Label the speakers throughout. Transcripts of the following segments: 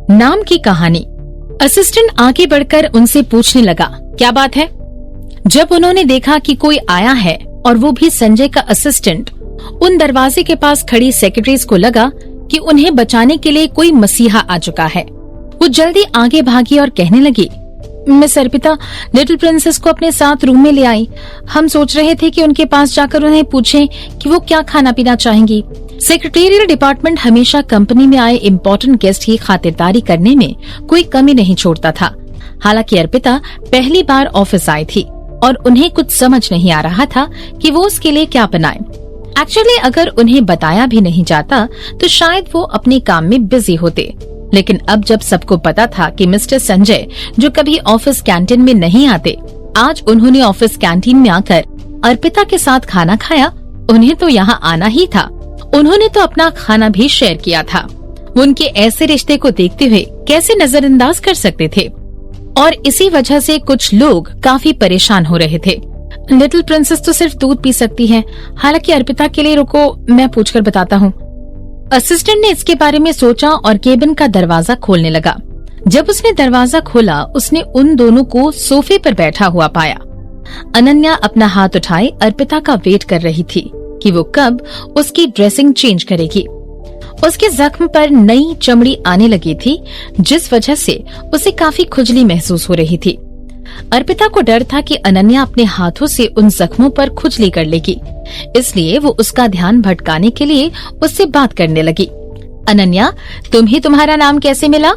Speaker 1: नाम की कहानी। असिस्टेंट आगे बढ़कर उनसे पूछने लगा, क्या बात है? जब उन्होंने देखा कि कोई आया है और वो भी संजय का असिस्टेंट, उन दरवाजे के पास खड़ी सेक्रेटरीज को लगा कि उन्हें बचाने के लिए कोई मसीहा आ चुका है। वो जल्दी आगे भागी और कहने लगी, मिस अर्पिता लिटिल प्रिंसेस को अपने साथ रूम में ले आई। हम सोच रहे थे कि उनके पास जाकर उन्हें पूछें कि वो क्या खाना पीना चाहेंगी। सेक्रेटेरियल डिपार्टमेंट हमेशा कंपनी में आए इम्पोर्टेंट गेस्ट की खातिरदारी करने में कोई कमी नहीं छोड़ता था। हालांकि अर्पिता पहली बार ऑफिस आई थी और उन्हें कुछ समझ नहीं आ रहा था कि वो उसके लिए क्या बनाए। एक्चुअली अगर उन्हें बताया भी नहीं जाता तो शायद वो अपने काम में बिजी होते, लेकिन अब जब सबको पता था कि मिस्टर संजय जो कभी ऑफिस कैंटीन में नहीं आते, आज उन्होंने ऑफिस कैंटीन में आकर अर्पिता के साथ खाना खाया, उन्हें तो यहाँ आना ही था। उन्होंने तो अपना खाना भी शेयर किया था। वो उनके ऐसे रिश्ते को देखते हुए कैसे नजरअंदाज कर सकते थे? और इसी वजह से कुछ लोग काफी परेशान हो रहे थे। लिटिल प्रिंसेस तो सिर्फ दूध पी सकती है, हालांकि अर्पिता के लिए रुको, मैं पूछकर बताता हूँ। असिस्टेंट ने इसके बारे में सोचा और केबिन का दरवाजा खोलने लगा। जब उसने दरवाजा खोला, उसने उन दोनों को सोफे पर बैठा हुआ पाया। अनन्या अपना हाथ उठाए अर्पिता का वेट कर रही थी कि वो कब उसकी ड्रेसिंग चेंज करेगी। उसके जख्म पर नई चमड़ी आने लगी थी, जिस वजह से उसे काफी खुजली महसूस हो रही थी। अर्पिता को डर था कि अनन्या अपने हाथों से उन जख्मों पर खुजली कर लेगी, इसलिए वो उसका ध्यान भटकाने के लिए उससे बात करने लगी। अनन्या, तुम्हारा नाम कैसे मिला?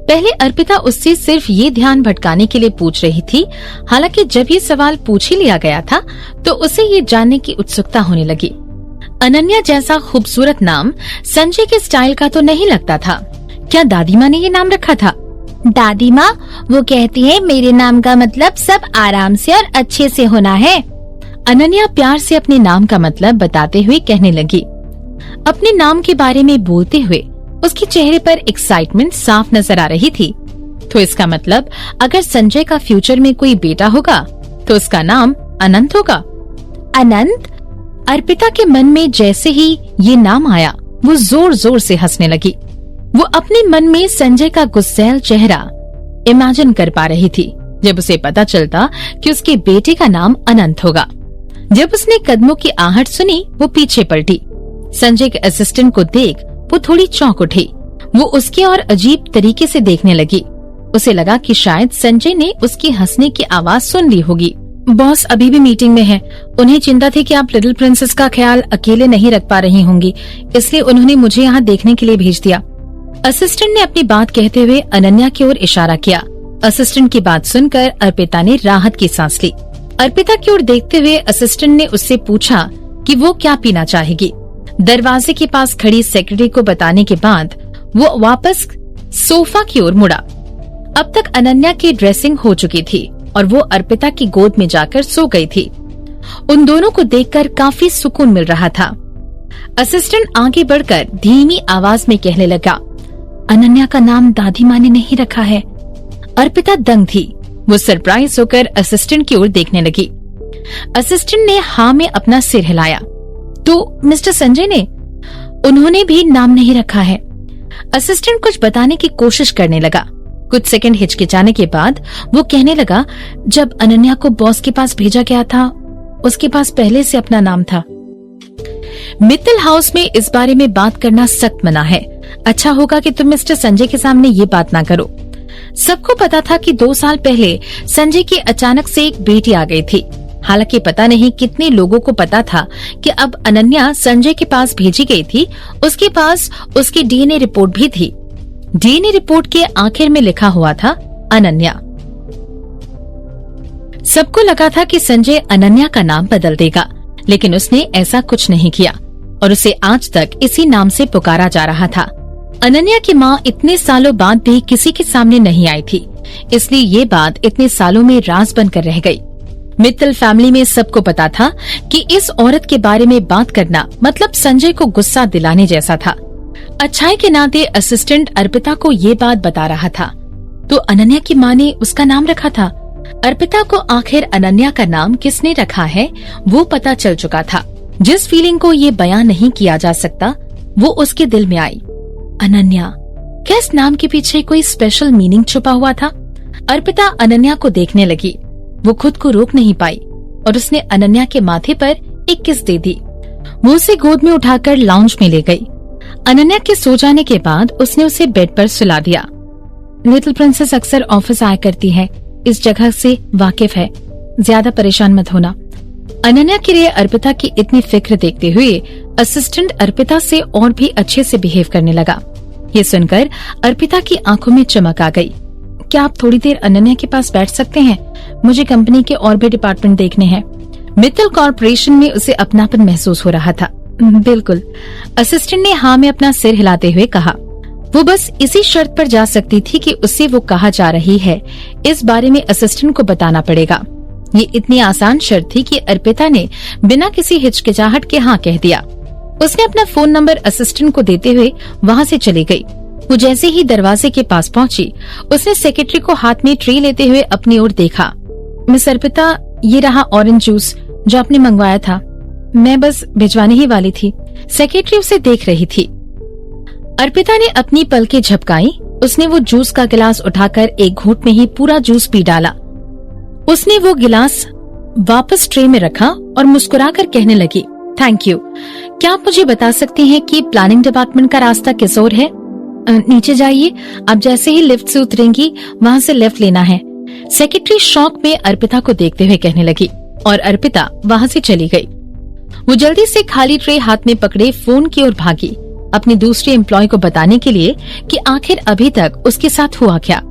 Speaker 1: पहले अर्पिता उससे सिर्फ ये ध्यान भटकाने के लिए पूछ रही थी, हालांकि जब ये सवाल पूछ ही लिया गया था तो उसे ये जानने की उत्सुकता होने लगी। अनन्या जैसा खूबसूरत नाम संजय के स्टाइल का तो नहीं लगता था। क्या दादी माँ ने ये नाम रखा था?
Speaker 2: दादी माँ, वो कहती है मेरे नाम का मतलब सब आराम से और अच्छे से होना है।
Speaker 1: अनन्या प्यार से अपने नाम का मतलब बताते हुए कहने लगी। अपने नाम के बारे में बोलते हुए उसके चेहरे पर एक्साइटमेंट साफ नजर आ रही थी। तो इसका मतलब अगर संजय का फ्यूचर में कोई बेटा होगा तो उसका नाम अनंत होगा।
Speaker 2: अनंत?
Speaker 1: अर्पिता के मन में जैसे ही ये नाम आया, वो जोर जोर से हंसने लगी। वो अपने मन में संजय का गुस्सैल चेहरा इमेजिन कर पा रही थी जब उसे पता चलता कि उसके बेटे का नाम अनंत होगा। जब उसने कदमों की आहट सुनी, वो पीछे पलटी। संजय के असिस्टेंट को देख वो थोड़ी चौंक उठी। वो उसके और अजीब तरीके से देखने लगी। उसे लगा कि शायद संजय ने उसकी हंसने की आवाज सुन ली होगी। बॉस अभी भी मीटिंग में है। उन्हें चिंता थी कि आप लिटिल प्रिंसेस का ख्याल अकेले नहीं रख पा रही होंगी, इसलिए उन्होंने मुझे यहाँ देखने के लिए भेज दिया। असिस्टेंट ने अपनी बात कहते हुए अनन्या की ओर इशारा किया। असिस्टेंट की बात सुनकर अर्पिता ने राहत की सांस ली। अर्पिता की ओर देखते हुए असिस्टेंट ने उससे पूछा कि वो क्या पीना चाहेगी। दरवाजे के पास खड़ी सेक्रेटरी को बताने के बाद वो वापस सोफा की ओर मुड़ा। अब तक अनन्या की ड्रेसिंग हो चुकी थी और वो अर्पिता की गोद में जाकर सो गई थी। उन दोनों को देखकर काफी सुकून मिल रहा था। असिस्टेंट आगे बढ़कर धीमी आवाज में कहने लगा, अनन्या का नाम दादी माँ ने नहीं रखा है। अर्पिता दंग थी। वो सरप्राइज होकर असिस्टेंट की ओर देखने लगी। असिस्टेंट ने हाँ में अपना सिर हिलाया। तो मिस्टर संजय ने? उन्होंने भी नाम नहीं रखा है। असिस्टेंट कुछ बताने की कोशिश करने लगा। कुछ सेकंड हिचकिचाने के बाद वो कहने लगा, जब अनन्या को बॉस के पास भेजा गया था, उसके पास पहले से अपना नाम था। मित्तल हाउस में इस बारे में बात करना सख्त मना है। अच्छा होगा कि तुम मिस्टर संजय के सामने ये बात ना करो। सबको पता था कि 2 साल पहले संजय की अचानक से एक बेटी आ गई थी। हालांकि पता नहीं कितने लोगों को पता था कि अब अनन्या संजय के पास भेजी गई थी। उसके पास उसकी डीएनए रिपोर्ट भी थी। डीएनए रिपोर्ट के आखिर में लिखा हुआ था अनन्या। सबको लगा था कि संजय अनन्या का नाम बदल देगा, लेकिन उसने ऐसा कुछ नहीं किया और उसे आज तक इसी नाम से पुकारा जा रहा था। अनन्या की माँ इतने सालों बाद भी किसी के सामने नहीं आई थी, इसलिए ये बात इतने सालों में राज बनकर रह गई। मित्तल फैमिली में सबको पता था कि इस औरत के बारे में बात करना मतलब संजय को गुस्सा दिलाने जैसा था। अच्छाई के नाते असिस्टेंट अर्पिता को ये बात बता रहा था, तो अनन्या की माँ ने उसका नाम रखा था। अर्पिता को आखिर अनन्या का नाम किसने रखा है वो पता चल चुका था। जिस फीलिंग को ये बयां नहीं किया जा सकता वो उसके दिल में आई। अनन्या, क्या इस नाम के पीछे कोई स्पेशल मीनिंग छुपा हुआ था? अर्पिता अनन्या को देखने लगी। वो खुद को रोक नहीं पाई और उसने अनन्या के माथे पर एक किस दे दी। वो उसे गोद में उठाकर लाउंज में ले गई। अनन्या के सो जाने के बाद उसने उसे बेड पर सुला दिया। लिटिल प्रिंसेस अक्सर ऑफिस आया करती है, इस जगह से वाकिफ है, ज्यादा परेशान मत होना। अनन्या के लिए अर्पिता की इतनी फिक्र देखते हुए असिस्टेंट अर्पिता से और भी अच्छे से बिहेव करने लगा। ये सुनकर अर्पिता की आंखों में चमक आ गई। क्या आप थोड़ी देर अनन्या के पास बैठ सकते हैं? मुझे कंपनी के और भी डिपार्टमेंट देखने हैं। मित्तल कॉर्पोरेशन में उसे अपनापन महसूस हो रहा था। बिल्कुल, असिस्टेंट ने हाँ में अपना सिर हिलाते हुए कहा। वो बस इसी शर्त पर जा सकती थी कि उसे वो कहा जा रही है इस बारे में असिस्टेंट को बताना पड़ेगा। ये इतनी आसान शर्त थी कि अर्पिता ने बिना किसी हिचकिचाहट के हाँ कह दिया। उसने अपना फोन नंबर असिस्टेंट को देते हुए वहाँ से चली गई। वो जैसे ही दरवाजे के पास पहुंची, उसने सेक्रेटरी को हाथ में ट्रे लेते हुए अपनी ओर देखा। मिस अर्पिता, ये रहा ऑरेंज जूस जो आपने मंगवाया था, मैं बस भिजवाने ही वाली थी। सेक्रेटरी उसे देख रही थी। अर्पिता ने अपनी पलकें झपकाई। उसने वो जूस का गिलास उठाकर एक घूंट में ही पूरा जूस पी डाला। उसने वो गिलास वापस ट्रे में रखा और मुस्कुराकर कहने लगी, थैंक यू। क्या आप मुझे बता सकती हैं कि प्लानिंग डिपार्टमेंट का रास्ता किस ओर है? नीचे जाइए, आप जैसे ही लिफ्ट से उतरेंगी वहाँ से लेफ्ट लेना है। सेक्रेटरी शौक में अर्पिता को देखते हुए कहने लगी और अर्पिता वहाँ से चली गई। वो जल्दी से खाली ट्रे हाथ में पकड़े फोन की ओर भागी, अपनी दूसरी एम्प्लॉय को बताने के लिए कि आखिर अभी तक उसके साथ हुआ क्या।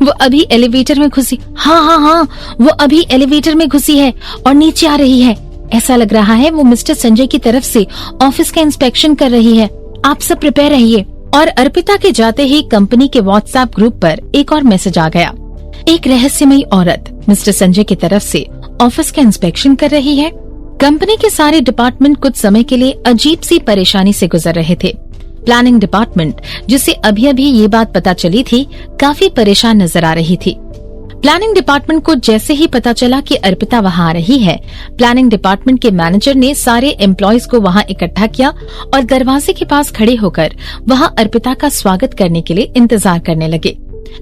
Speaker 1: वो अभी एलिवेटर में घुसी। हाँ, वो अभी एलिवेटर में घुसी है और नीचे आ रही है। ऐसा लग रहा है वो मिस्टर संजय की तरफ से ऑफिस का इंस्पेक्शन कर रही है। आप सब प्रिपेयर रहिए। और अर्पिता के जाते ही कंपनी के व्हाट्सएप ग्रुप पर एक और मैसेज आ गया। एक रहस्यमयी औरत मिस्टर संजय की तरफ से ऑफिस का इंस्पेक्शन कर रही है। कंपनी के सारे डिपार्टमेंट कुछ समय के लिए अजीब सी परेशानी से गुजर रहे थे। प्लानिंग डिपार्टमेंट, जिसे अभी अभी ये बात पता चली थी, काफी परेशान नजर आ रही थी। प्लानिंग डिपार्टमेंट को जैसे ही पता चला कि अर्पिता वहाँ आ रही है, प्लानिंग डिपार्टमेंट के मैनेजर ने सारे एम्प्लॉयज को वहाँ इकट्ठा किया और दरवाजे के पास खड़े होकर वहाँ अर्पिता का स्वागत करने के लिए इंतजार करने लगे।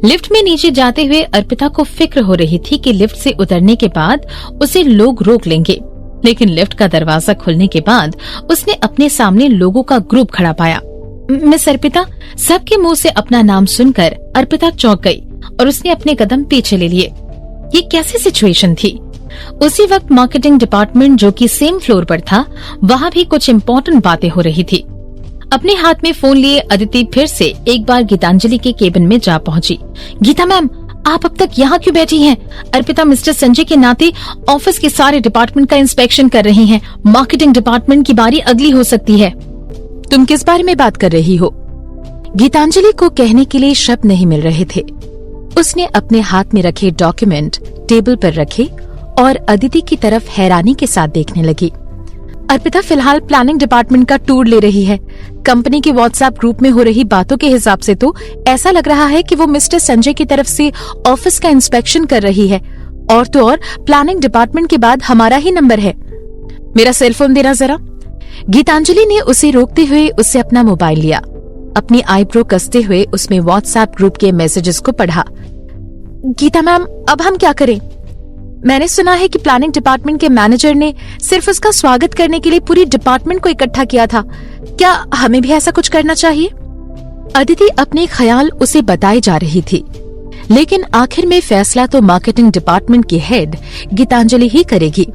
Speaker 1: लिफ्ट में नीचे जाते हुए अर्पिता को फिक्र हो रही थी कि लिफ्ट से उतरने के बाद उसे लोग रोक लेंगे, लेकिन लिफ्ट का दरवाजा खुलने के बाद उसने अपने सामने लोगों का ग्रुप खड़ा पाया। मिस अर्पिता, सबके मुंह से अपना नाम सुनकर अर्पिता चौंक गई और उसने अपने कदम पीछे ले लिए। ये कैसी सिचुएशन थी? उसी वक्त मार्केटिंग डिपार्टमेंट, जो कि सेम फ्लोर पर था, वहाँ भी कुछ इम्पोर्टेंट बातें हो रही थी। अपने हाथ में फोन लिए अदिति फिर से एक बार गीतांजलि के केबिन में जा पहुंची। गीता मैम, आप अब तक यहाँ क्यों बैठी हैं? अर्पिता मिस्टर संजय के नाते ऑफिस के सारे डिपार्टमेंट का इंस्पेक्शन कर रही हैं। मार्केटिंग डिपार्टमेंट की बारी अगली हो सकती है।
Speaker 3: तुम किस बारे में बात कर रही हो? गीतांजलि को कहने के लिए शब्द नहीं मिल रहे थे। उसने अपने हाथ में रखे डॉक्यूमेंट टेबल पर रखे और अदिति की तरफ हैरानी के साथ देखने लगी। अर्पिता फिलहाल प्लानिंग डिपार्टमेंट का टूर ले रही है। कंपनी के व्हाट्सएप ग्रुप में हो रही बातों के हिसाब से तो ऐसा लग रहा है कि वो मिस्टर संजय की तरफ से ऑफिस का इंस्पेक्शन कर रही है। और तो और प्लानिंग डिपार्टमेंट के बाद हमारा ही नंबर है। मेरा सेलफोन देना जरा। गीतांजलि ने उसे रोकते हुए उससे अपना मोबाइल लिया। अपनी आईब्रो कसते हुए उसमें व्हाट्सएप ग्रुप के मैसेजेस को पढ़ा। गीता मैम, अब हम क्या करें? मैंने सुना है कि प्लानिंग डिपार्टमेंट के मैनेजर ने सिर्फ उसका स्वागत करने के लिए पूरी डिपार्टमेंट को इकट्ठा किया था। क्या हमें भी ऐसा कुछ करना चाहिए? अदिति अपने ख्याल उसे बताए जा रही थी, लेकिन आखिर में फैसला तो मार्केटिंग डिपार्टमेंट की हेड गीतांजलि ही करेगी।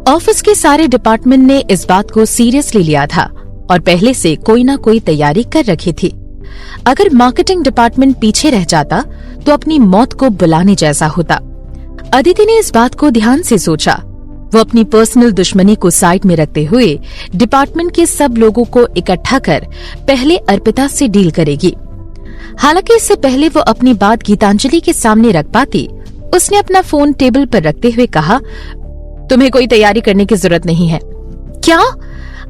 Speaker 3: ऑफिस के सारे डिपार्टमेंट ने इस बात को सीरियसली लिया था और पहले से कोई ना कोई तैयारी कर रखी थी। अगर मार्केटिंग डिपार्टमेंट पीछे रह जाता तो अपनी मौत को बुलाने जैसा होता। अदिति ने इस बात को ध्यान से सोचा। वो अपनी पर्सनल दुश्मनी को साइड में रखते हुए डिपार्टमेंट के सब लोगों को इकट्ठा कर पहले अर्पिता से डील करेगी। हालांकि इससे पहले वो अपनी बात गीतांजलि के सामने रख पाती, उसने अपना फोन टेबल पर रखते हुए कहा, तुम्हें कोई तैयारी करने की जरूरत नहीं है। क्या?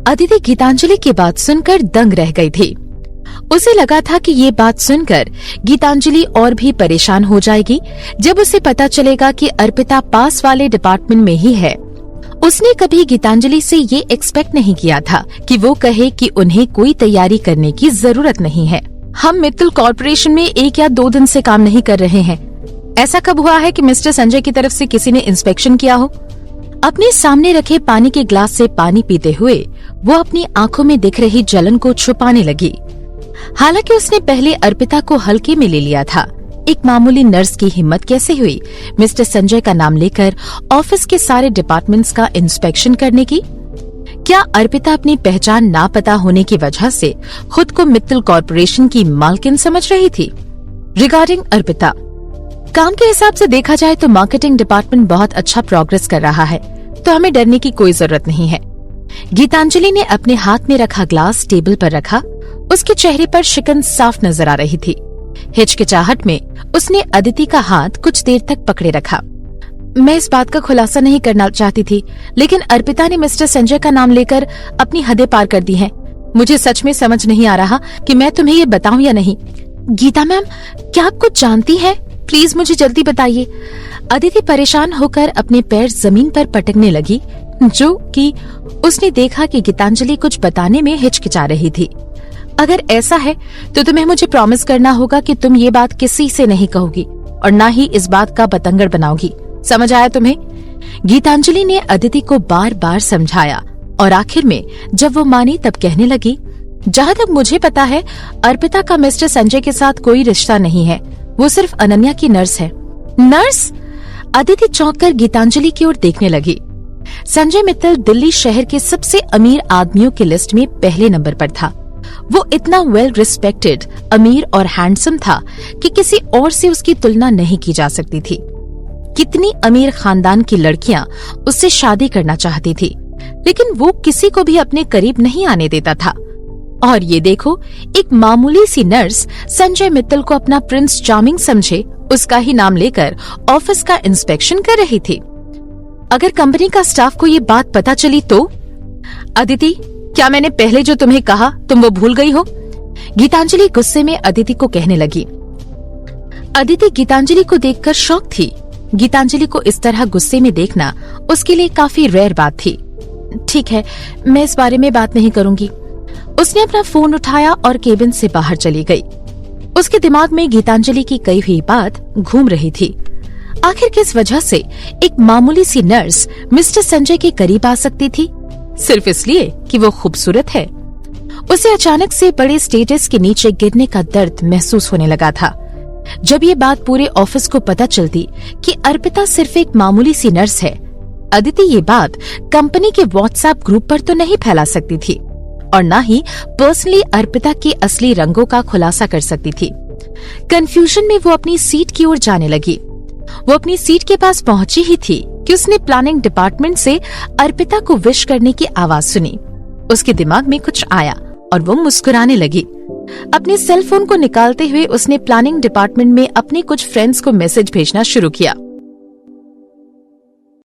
Speaker 3: अदिति गीतांजलि की बात सुनकर दंग रह गई थी। उसे लगा था कि ये बात सुनकर गीतांजलि और भी परेशान हो जाएगी जब उसे पता चलेगा कि अर्पिता पास वाले डिपार्टमेंट में ही है। उसने कभी गीतांजलि से ये एक्सपेक्ट नहीं किया था कि वो कहे कि उन्हें कोई तैयारी करने की जरूरत नहीं है। हम मित्तल कॉर्पोरेशन में 1 या 2 दिन से काम नहीं कर रहे हैं। ऐसा कब हुआ है कि मिस्टर संजय की तरफ से किसी ने इंस्पेक्शन किया हो? अपने सामने रखे पानी के ग्लास से पानी पीते हुए वो अपनी आंखों में दिख रही जलन को छुपाने लगी। हालांकि उसने पहले अर्पिता को हल्के में ले लिया था। एक मामूली नर्स की हिम्मत कैसे हुई मिस्टर संजय का नाम लेकर ऑफिस के सारे डिपार्टमेंट्स का इंस्पेक्शन करने की? क्या अर्पिता अपनी पहचान ना पता होने की वजह से खुद को मित्तल कॉर्पोरेशन की मालकिन समझ रही थी? रिगार्डिंग अर्पिता, काम के हिसाब से देखा जाए तो मार्केटिंग डिपार्टमेंट बहुत अच्छा प्रोग्रेस कर रहा है, तो हमें डरने की कोई जरूरत नहीं है। गीतांजलि ने अपने हाथ में रखा ग्लास टेबल पर रखा। उसके चेहरे पर शिकन साफ नजर आ रही थी। हिचकिचाहट में उसने अदिति का हाथ कुछ देर तक पकड़े रखा। मैं इस बात का खुलासा नहीं करना चाहती थी, लेकिन अर्पिता ने मिस्टर संजय का नाम लेकर अपनी हदें पार कर दी हैं। मुझे सच में समझ नहीं आ रहा कि मैं तुम्हें ये बताऊं या नहीं। गीता मैम, क्या आप कुछ जानती हैं? प्लीज मुझे जल्दी बताइए। अदिति परेशान होकर अपने पैर जमीन पर पटकने लगी, जो कि उसने देखा कि गीतांजलि कुछ बताने में हिचकिचा रही थी। अगर ऐसा है तो तुम्हें मुझे प्रॉमिस करना होगा कि तुम ये बात किसी से नहीं कहोगी और ना ही इस बात का बतंगड़ बनाओगी। समझ आया तुम्हें? गीतांजलि ने अदिति को बार बार समझाया और आखिर में जब वो मानी तब कहने लगी, जहाँ तक मुझे पता है अर्पिता का मिस्टर संजय के साथ कोई रिश्ता नहीं है। वो सिर्फ अनन्या की नर्स है। नर्स? अदिति चौंककर गीतांजलि की ओर देखने लगी। संजय मित्तल दिल्ली शहर के सबसे अमीर आदमियों की लिस्ट में पहले नंबर पर था। वो इतना वेल रिस्पेक्टेड, अमीर और हैंडसम था कि किसी और से उसकी तुलना नहीं की जा सकती थी। कितनी अमीर खानदान की लड़कियां उससे शादी करना चाहती थी, लेकिन वो किसी को भी अपने करीब नहीं आने देता था। और ये देखो, एक मामूली सी नर्स संजय मित्तल को अपना प्रिंस चार्मिंग समझे उसका ही नाम लेकर ऑफिस का इंस्पेक्शन कर रही थी। अगर कंपनी का स्टाफ को ये बात पता चली तो? अदिति, क्या मैंने पहले जो तुम्हें कहा तुम वो भूल गई हो? गीतांजलि गुस्से में अदिति को कहने लगी। अदिति गीतांजलि को देखकर शॉक थी। गीतांजलि को इस तरह गुस्से में देखना उसके लिए काफी रेयर बात थी। ठीक है, मैं इस बारे में बात नहीं करूंगी। उसने अपना फोन उठाया और केबिन से बाहर चली गई। उसके दिमाग में गीतांजलि की कही हुई बात घूम रही थी। आखिर किस वजह से एक मामूली सी नर्स मिस्टर संजय के करीब आ सकती थी? सिर्फ इसलिए कि वो खूबसूरत है। उसे अचानक से बड़े स्टेटस के नीचे गिरने का दर्द महसूस होने लगा था। जब ये बात पूरे ऑफिस को पता चलती कि अर्पिता सिर्फ एक मामूली सी नर्स है, अदिति ये बात कंपनी के व्हाट्सएप ग्रुप पर तो नहीं फैला सकती थी और न ही पर्सनली अर्पिता के असली रंगों का खुलासा कर सकती थी। कंफ्यूजन में वो अपनी सीट की ओर जाने लगी। वो अपनी सीट के पास पहुंची ही थी कि उसने प्लानिंग डिपार्टमेंट से अर्पिता को विश करने की आवाज सुनी। उसके दिमाग में कुछ आया और वो मुस्कुराने लगी। अपने सेल फोन को निकालते हुए उसने प्लानिंग डिपार्टमेंट में अपने कुछ फ्रेंड्स को मैसेज भेजना शुरू किया।